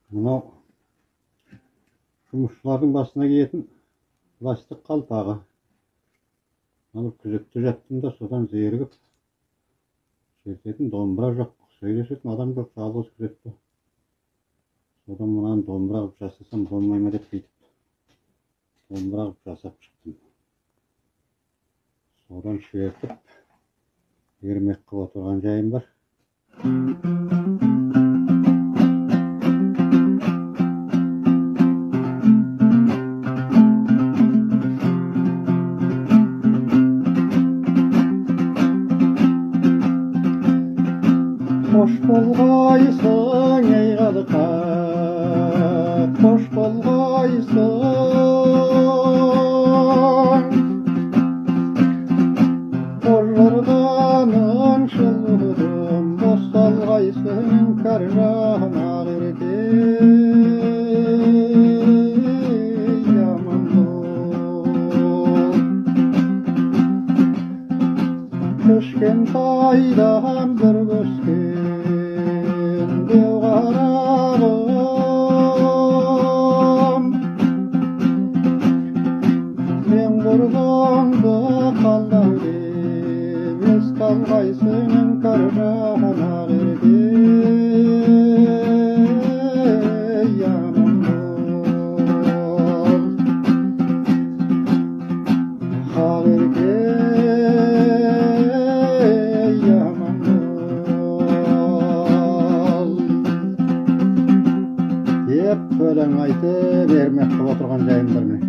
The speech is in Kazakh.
Мынау жұмысшылардың басына киетін пластик қалпағы. Алып күзетте жаттым да содан зерігіп, шертетін домбыра жоқ, сөйлесетін адам жоқ, жалғыз күзетте. Содан мынаны домбыра қылып жасасам болмай ма деп бүйтіп домбыра қылып жасап шықтым. Содан шертіп, ермек қылып отырған жайым бар. Қош болғайсың ей қарақат, қош болғайсың. Қожырғаның шылдым, босталғайсың кәржан ақерке. Яман бол көшкен тайдан бір көшкен деу қарағым. Мен құрбаңды қалдау деп ес қалғайсың кәржан ақерке. Яман бол ақерке. Өлең айтып ермек қылып отырған жайым бар.